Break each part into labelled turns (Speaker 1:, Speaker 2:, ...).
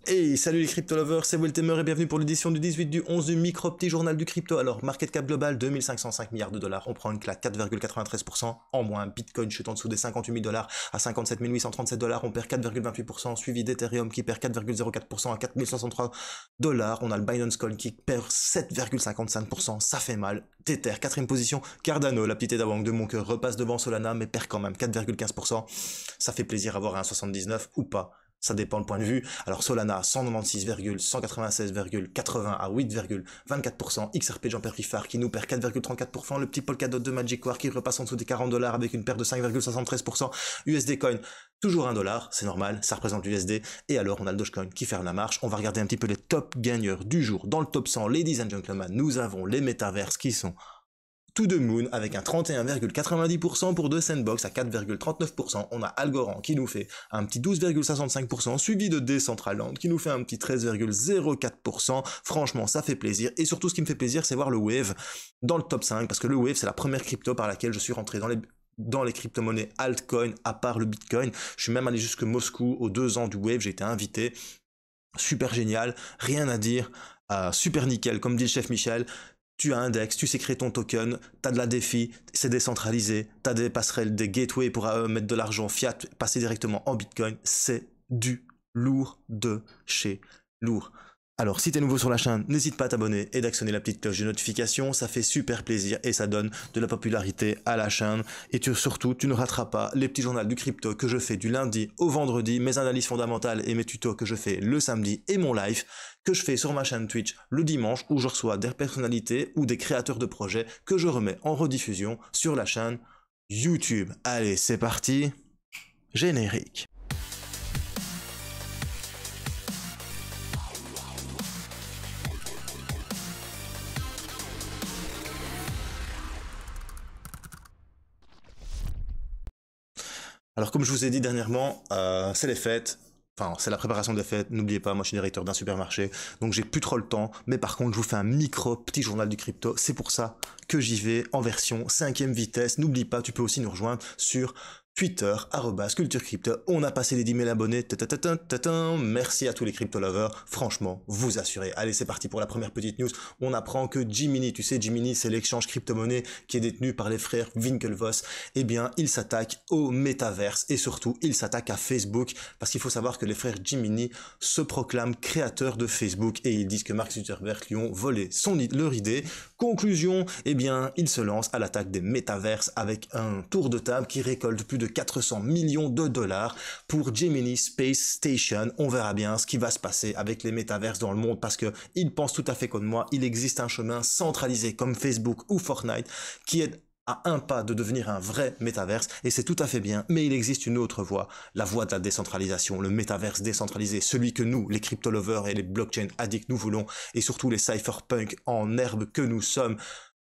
Speaker 1: Hey, salut les crypto lovers, c'est Weltemer et bienvenue pour l'édition du 18 du 11 du micro petit journal du crypto. Alors, market cap global 2505 milliards de dollars, on prend une claque 4,93% en moins. Bitcoin chute en dessous des 58 000 dollars à 57 837 dollars, on perd 4,28%, suivi d'Ethereum qui perd 4,04% à 4063 dollars. On a le Binance Coin qui perd 7,55%, ça fait mal. Tether, quatrième position. Cardano, la petite Edawang de mon cœur, repasse devant Solana mais perd quand même 4,15%. Ça fait plaisir à voir un 79 ou pas. Ça dépend le point de vue. Alors Solana, 196,196,80 à 8,24%. XRP Jean-Pierre Fifard qui nous perd 4,34%. Le petit Polkadot de Magic War qui repasse en dessous des 40 dollars avec une perte de 5,73%. USD Coin, toujours 1 dollar, c'est normal, ça représente l'USD. Et alors on a le Dogecoin qui ferme la marche. On va regarder un petit peu les top gagneurs du jour. Dans le top 100, ladies and gentlemen, nous avons les Metaverse qui sont To The Moon avec un 31,90% pour The Sandbox à 4,39%. On a Algorand qui nous fait un petit 12,65%, suivi de Decentraland qui nous fait un petit 13,04%. Franchement, ça fait plaisir. Et surtout, ce qui me fait plaisir, c'est voir le Wave dans le top 5, parce que le Wave, c'est la première crypto par laquelle je suis rentré dans les crypto-monnaies altcoin, à part le Bitcoin. Je suis même allé jusque Moscou aux 2 ans du Wave, j'ai été invité. Super génial, rien à dire. Super nickel, comme dit le chef Michel. Tu as un DEX, tu sais créer ton token, tu as de la DeFi, c'est décentralisé, tu as des passerelles, des gateways pour mettre de l'argent fiat, passer directement en Bitcoin, c'est du lourd de chez lourd. Alors si tu es nouveau sur la chaîne, n'hésite pas à t'abonner et d'actionner la petite cloche de notification, ça fait super plaisir et ça donne de la popularité à la chaîne. Et surtout, tu ne rateras pas les petits journaux du crypto que je fais du lundi au vendredi, mes analyses fondamentales et mes tutos que je fais le samedi et mon live que je fais sur ma chaîne Twitch le dimanche où je reçois des personnalités ou des créateurs de projets que je remets en rediffusion sur la chaîne YouTube. Allez, c'est parti, générique. Alors comme je vous ai dit dernièrement, c'est les fêtes. Enfin, c'est la préparation des fêtes, n'oubliez pas, moi je suis directeur d'un supermarché, donc j'ai plus trop le temps, mais par contre je vous fais un micro petit journal du crypto, c'est pour ça que j'y vais en version 5e vitesse. N'oublie pas, tu peux aussi nous rejoindre sur Twitter, @culturecrypto. On a passé les 10 000 abonnés. Merci à tous les crypto lovers. Franchement, vous assurez. Allez, c'est parti pour la première petite news. On apprend que Gemini, tu sais, Gemini, c'est l'échange crypto-monnaie qui est détenu par les frères Winklevoss. Eh bien, il s'attaque au métaverse et surtout, il s'attaque à Facebook parce qu'il faut savoir que les frères Gemini se proclament créateurs de Facebook et ils disent que Mark Zuckerberg lui ont volé leur idée. Conclusion, eh bien, il se lance à l'attaque des métaverses avec un tour de table qui récolte plus de 400 millions de dollars pour Gemini Space Station. On verra bien ce qui va se passer avec les métaverses dans le monde parce que ils pensent tout à fait comme moi, il existe un chemin centralisé comme Facebook ou Fortnite qui est à un pas de devenir un vrai métaverse et c'est tout à fait bien, mais il existe une autre voie, la voie de la décentralisation, le métaverse décentralisé, celui que nous, les crypto lovers et les blockchain addicts nous voulons et surtout les cypherpunks en herbe que nous sommes.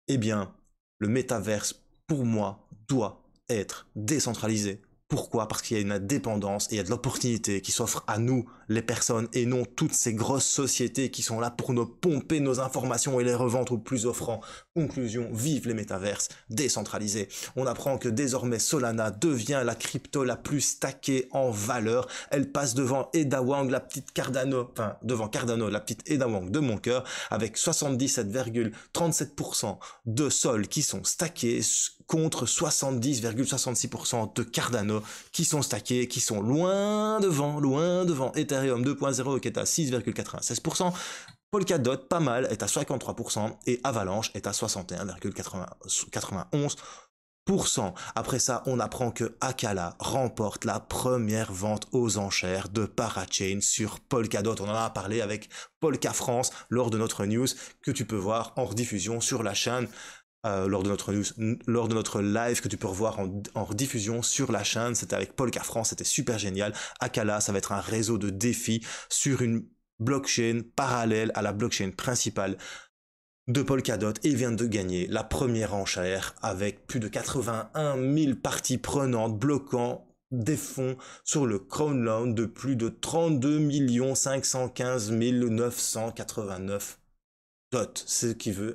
Speaker 1: Eh bien, le métaverse, pour moi, doit être décentralisé. Pourquoi? Parce qu'il y a une indépendance et il y a de l'opportunité qui s'offre à nous, les personnes, et non toutes ces grosses sociétés qui sont là pour nous pomper nos informations et les revendre au plus offrant. Conclusion, vive les métaverses décentralisés. On apprend que désormais Solana devient la crypto la plus stackée en valeur. Elle passe devant Edawang, la petite Cardano, devant Cardano, la petite Edawang de mon cœur, avec 77,37% de sol qui sont stackés contre 70,66% de Cardano qui sont stackés, qui sont loin devant Ethereum 2.0 qui est à 6,96%, Polkadot, pas mal, est à 53%, et Avalanche est à 61,91%. Après ça, on apprend que Acala remporte la première vente aux enchères de Parachain sur Polkadot. On en a parlé avec Polka France lors de notre news que tu peux voir en rediffusion sur la chaîne. Lors de notre live que tu peux revoir en rediffusion sur la chaîne, c'était avec Polka France, c'était super génial. Acala, ça va être un réseau de défis sur une blockchain parallèle à la blockchain principale de Polkadot et vient de gagner la première enchère avec plus de 81 000 parties prenantes bloquant des fonds sur le Crown Loan de plus de 32 515 989 dot, ce qui vaut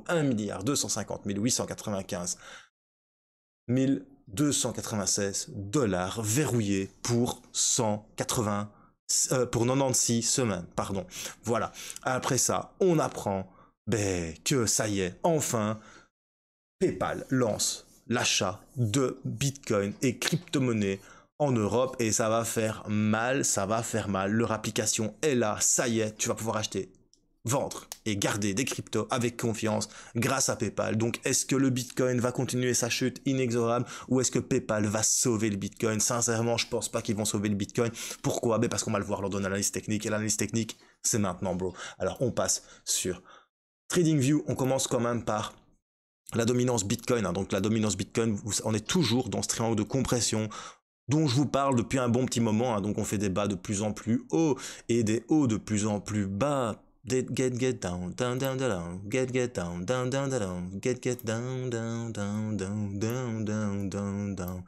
Speaker 1: 1,250,895,296 dollars verrouillés pour 180 pour 96 semaines, pardon. Voilà. Après ça, on apprend que ça y est, enfin, PayPal lance l'achat de Bitcoin et crypto-monnaies en Europe et ça va faire mal, ça va faire mal. Leur application est là, ça y est, tu vas pouvoir acheter, vendre et garder des cryptos avec confiance grâce à PayPal. Donc est-ce que le Bitcoin va continuer sa chute inexorable ou est-ce que PayPal va sauver le Bitcoin? Sincèrement, je pense pas qu'ils vont sauver le Bitcoin. Pourquoi? Parce qu'on va le voir lors de l'analyse technique et l'analyse technique, c'est maintenant, bro. Alors on passe sur TradingView. On commence quand même par la dominance Bitcoin. Donc la dominance Bitcoin, on est toujours dans ce triangle de compression dont je vous parle depuis un bon petit moment. Donc on fait des bas de plus en plus hauts et des hauts de plus en plus bas. Get down, down, down, down, get down, down, down, down, get down, down, down, down, down, down, down, down.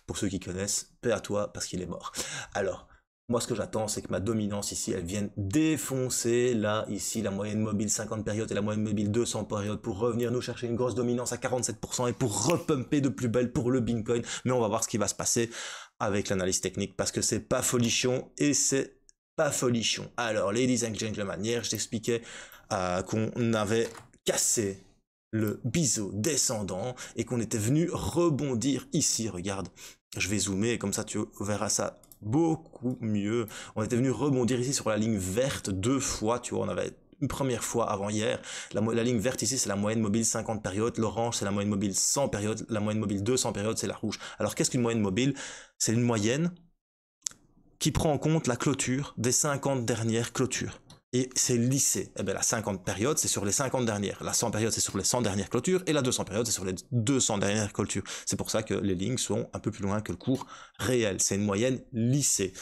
Speaker 1: Pour ceux qui connaissent, paix à toi parce qu'il est mort. Alors, moi, ce que j'attends, c'est que ma dominance ici, elle vienne défoncer, là, ici, la moyenne mobile 50 périodes et la moyenne mobile 200 périodes pour revenir nous chercher une grosse dominance à 47% et pour repumper de plus belle pour le Bitcoin. Mais on va voir ce qui va se passer avec l'analyse technique parce que c'est pas folichon et c'est pas folichon. Alors, ladies and gentlemen, hier, je t'expliquais qu'on avait cassé le biseau descendant et qu'on était venu rebondir ici. Regarde, je vais zoomer et comme ça tu verras ça beaucoup mieux. On était venu rebondir ici sur la ligne verte 2 fois, tu vois, on avait une première fois avant hier. La ligne verte ici, c'est la moyenne mobile 50 périodes, l'orange, c'est la moyenne mobile 100 périodes, la moyenne mobile 200 périodes, c'est la rouge. Alors, qu'est-ce qu'une moyenne mobile? C'est une moyenne qui prend en compte la clôture des 50 dernières clôtures. Et c'est lissé. Eh bien, la 50 périodes, c'est sur les 50 dernières. La 100 périodes, c'est sur les 100 dernières clôtures. Et la 200 périodes, c'est sur les 200 dernières clôtures. C'est pour ça que les lignes sont un peu plus loin que le cours réel. C'est une moyenne lissée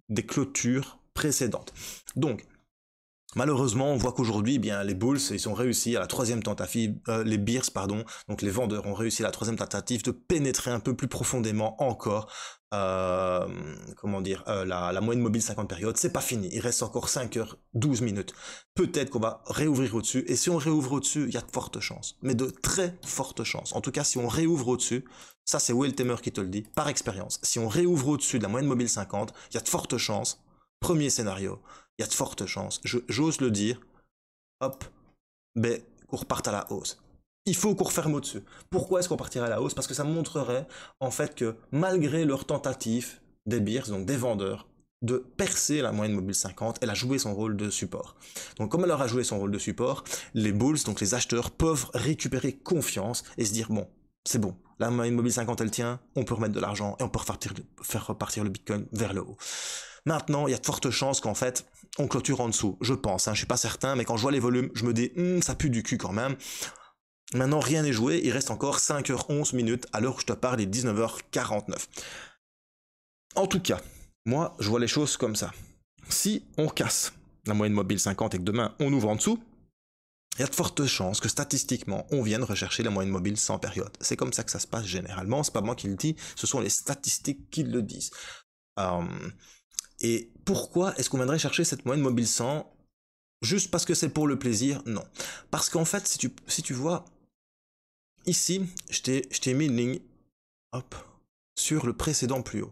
Speaker 1: des clôtures précédentes. Donc, malheureusement, on voit qu'aujourd'hui, bien, les bulls, ils ont réussi à la troisième tentative, les bears, pardon, donc les vendeurs ont réussi à la troisième tentative de pénétrer un peu plus profondément encore, comment dire, la moyenne mobile 50 périodes. C'est pas fini, il reste encore 5 heures, 12 minutes. Peut-être qu'on va réouvrir au-dessus, et si on réouvre au-dessus, il y a de fortes chances, mais de très fortes chances. En tout cas, si on réouvre au-dessus, ça c'est Will Temer qui te le dit, par expérience. Si on réouvre au-dessus de la moyenne mobile 50, il y a de fortes chances. Premier scénario, il y a de fortes chances, j'ose le dire, hop, qu'on reparte à la hausse. Il faut qu'on referme au-dessus. Pourquoi est-ce qu'on partirait à la hausse? Parce que ça montrerait, en fait, que malgré leur tentative des bears, donc des vendeurs, de percer la moyenne mobile 50, elle a joué son rôle de support. Donc comme elle aura joué son rôle de support, les bulls, donc les acheteurs, peuvent récupérer confiance et se dire, bon, c'est bon, la moyenne mobile 50 elle tient, on peut remettre de l'argent et on peut faire repartir le Bitcoin vers le haut. Maintenant, il y a de fortes chances qu'en fait, on clôture en dessous, je pense, je suis pas certain, mais quand je vois les volumes, je me dis, ça pue du cul quand même. Maintenant, rien n'est joué, il reste encore 5h11 minutes, à l'heure où je te parle, il est 19h49. En tout cas, moi, je vois les choses comme ça. Si on casse la moyenne mobile 50 et que demain, on ouvre en dessous, il y a de fortes chances que statistiquement, on vienne rechercher la moyenne mobile 100 périodes. C'est comme ça que ça se passe généralement, c'est pas moi qui le dis, ce sont les statistiques qui le disent. Et pourquoi est-ce qu'on viendrait chercher cette moyenne mobile 100? Juste parce que c'est pour le plaisir? Non. Parce qu'en fait, si tu vois, ici, je t'ai mis une ligne, hop, sur le précédent plus haut.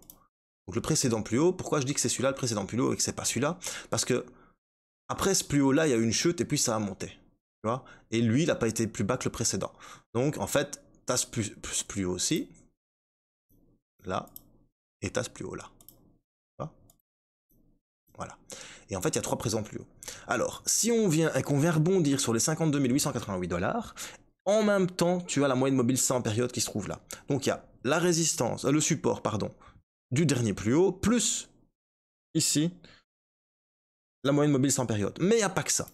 Speaker 1: Donc le précédent plus haut, pourquoi je dis que c'est celui-là le précédent plus haut et que c'est pas celui-là? Parce que après ce plus haut-là, il y a eu une chute et puis ça a monté. Tu vois? Et lui, il n'a pas été plus bas que le précédent. Donc en fait, tu as ce plus haut aussi, là, et tu as ce plus haut là. Voilà. Et en fait, il y a 3 présents plus haut. Alors, si on vient et qu'on vient rebondir sur les 52 888 $, en même temps, tu as la moyenne mobile 100 période qui se trouve là. Donc, il y a la résistance, le support, pardon, du dernier plus haut, plus, ici, la moyenne mobile 100 période. Mais il n'y a pas que ça.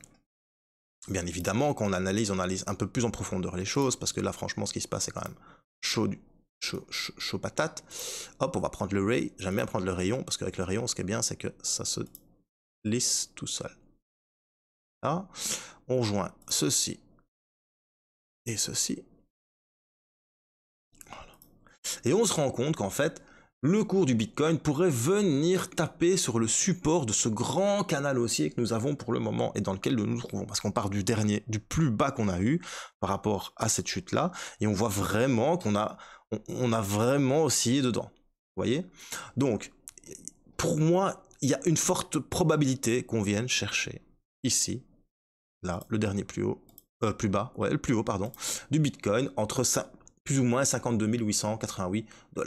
Speaker 1: Bien évidemment, quand on analyse un peu plus en profondeur les choses, parce que là, franchement, ce qui se passe, c'est quand même chaud patate. Hop, on va prendre le ray. J'aime bien prendre le rayon, parce qu'avec le rayon, ce qui est bien, c'est que ça se lisse tout seul. Là, on joint ceci et ceci. Voilà. Et on se rend compte qu'en fait, le cours du Bitcoin pourrait venir taper sur le support de ce grand canal haussier que nous avons pour le moment et dans lequel nous nous trouvons. Parce qu'on part du plus bas qu'on a eu par rapport à cette chute-là, et on voit vraiment qu'on a vraiment oscillé dedans. Vous voyez? Donc, pour moi, il y a une forte probabilité qu'on vienne chercher ici, là, le dernier plus haut, plus bas, ouais, le plus haut, pardon, du Bitcoin entre plus ou moins 52 888 $.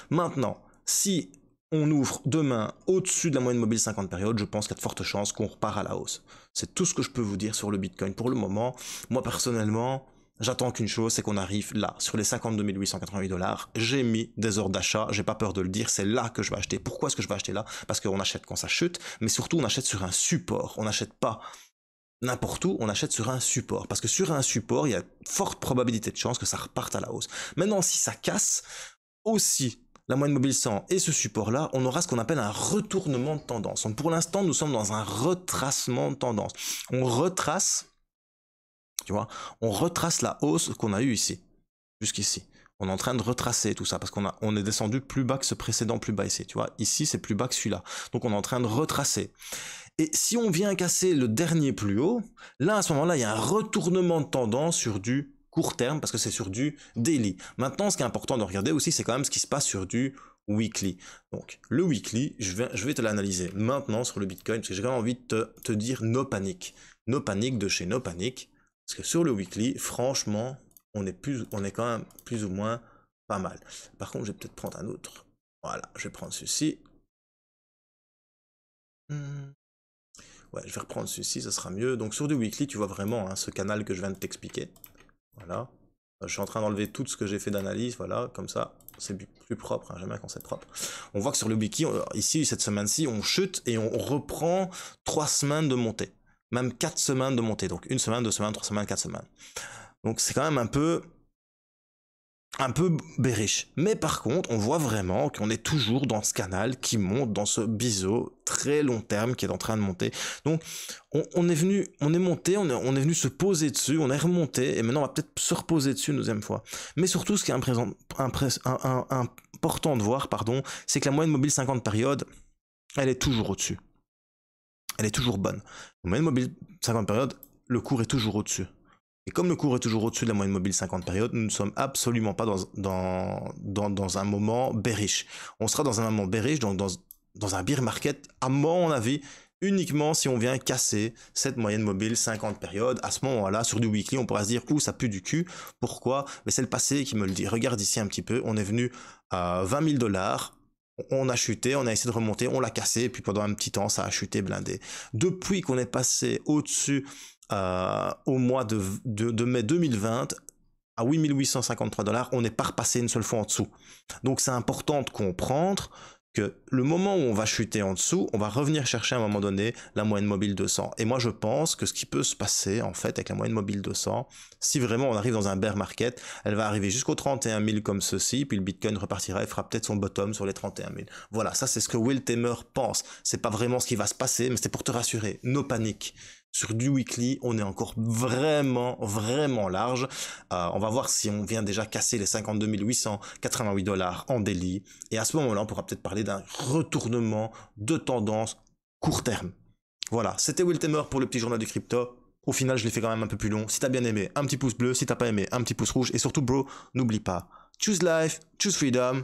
Speaker 1: Maintenant, si on ouvre demain au-dessus de la moyenne mobile 50 périodes, je pense qu'il y a de fortes chances qu'on repart à la hausse. C'est tout ce que je peux vous dire sur le Bitcoin pour le moment. Moi, personnellement, j'attends qu'une chose, c'est qu'on arrive là, sur les 52 888 $. J'ai mis des ordres d'achat, j'ai pas peur de le dire, c'est là que je vais acheter. Pourquoi est-ce que je vais acheter là? Parce qu'on achète quand ça chute, mais surtout on achète sur un support. On n'achète pas n'importe où, on achète sur un support. Parce que sur un support, il y a forte probabilité de chance que ça reparte à la hausse. Maintenant, si ça casse aussi la moyenne mobile 100 et ce support-là, on aura ce qu'on appelle un retournement de tendance. Donc pour l'instant, nous sommes dans un retracement de tendance. On retrace, tu vois, on retrace la hausse qu'on a eue ici, jusqu'ici. On est en train de retracer tout ça parce on est descendu plus bas que ce précédent plus bas ici, tu vois. Ici, c'est plus bas que celui-là. Donc on est en train de retracer. Et si on vient casser le dernier plus haut, là, à ce moment-là, il y a un retournement de tendance sur du court terme parce que c'est sur du daily. Maintenant, ce qui est important de regarder aussi, c'est quand même ce qui se passe sur du weekly. Donc, le weekly, je vais te l'analyser maintenant sur le Bitcoin parce que j'ai quand même envie de te dire no panic. No panic de chez No Panic. Parce que sur le weekly, franchement, on est quand même plus ou moins pas mal. Par contre, je vais peut-être prendre un autre. Voilà, je vais prendre ceci. Ouais, je vais reprendre celui-ci, ça sera mieux. Donc sur du weekly, tu vois vraiment hein, ce canal que je viens de t'expliquer. Voilà. Je suis en train d'enlever tout ce que j'ai fait d'analyse, voilà, comme ça, c'est plus propre, hein, j'aime bien quand c'est propre. On voit que sur le weekly, ici, cette semaine-ci, on chute et on reprend 3 semaines de montée. Même 4 semaines de montée. Donc 1 semaine, 2 semaines, 3 semaines, 4 semaines. Donc c'est quand même un peu bearish. Mais par contre, on voit vraiment qu'on est toujours dans ce canal qui monte, dans ce biseau très long terme qui est en train de monter. Donc, on est monté, on est venu se poser dessus, on est remonté, et maintenant on va peut-être se reposer dessus une deuxième fois. Mais surtout, ce qui est important de voir, c'est que la moyenne mobile 50 périodes, elle est toujours au-dessus. Elle est toujours bonne. La moyenne mobile 50 périodes, le cours est toujours au-dessus. Et comme le cours est toujours au-dessus de la moyenne mobile 50 périodes, nous ne sommes absolument pas dans un moment bearish. On sera dans un moment bearish, donc dans un bear market, à mon avis, uniquement si on vient casser cette moyenne mobile 50 périodes. À ce moment-là, sur du weekly, on pourra se dire « Ouh, ça pue du cul ». Pourquoi? Mais c'est le passé qui me le dit. Regarde ici un petit peu, on est venu à 20 000 $. On a chuté, on a essayé de remonter, on l'a cassé, et puis pendant un petit temps, ça a chuté blindé. Depuis qu'on est passé au-dessus au mois de mai 2020, à 8 853 $, on n'est pas repassé une seule fois en dessous. Donc c'est important de comprendre que le moment où on va chuter en dessous, on va revenir chercher à un moment donné la moyenne mobile 200. Et moi je pense que ce qui peut se passer en fait avec la moyenne mobile 200, si vraiment on arrive dans un bear market, elle va arriver jusqu'aux 31 000 comme ceci, puis le Bitcoin repartira et fera peut-être son bottom sur les 31 000. Voilà, ça c'est ce que Will Tamer pense. C'est pas vraiment ce qui va se passer, mais c'est pour te rassurer. No panique. Sur du weekly, on est encore vraiment large. On va voir si on vient déjà casser les 52 888 $ en daily. Et à ce moment-là, on pourra peut-être parler d'un retournement de tendance court terme. Voilà, c'était Will Tamer pour le petit journal du crypto. Au final, je l'ai fait quand même un peu plus long. Si t'as bien aimé, un petit pouce bleu. Si t'as pas aimé, un petit pouce rouge. Et surtout, bro, n'oublie pas, choose life, choose freedom,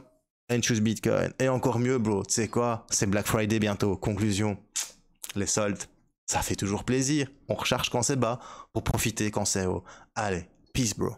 Speaker 1: and choose Bitcoin. Et encore mieux, bro, tu sais quoi? C'est Black Friday bientôt. Conclusion, les soldes. Ça fait toujours plaisir. On recharge quand c'est bas pour profiter quand c'est haut. Allez, peace bro.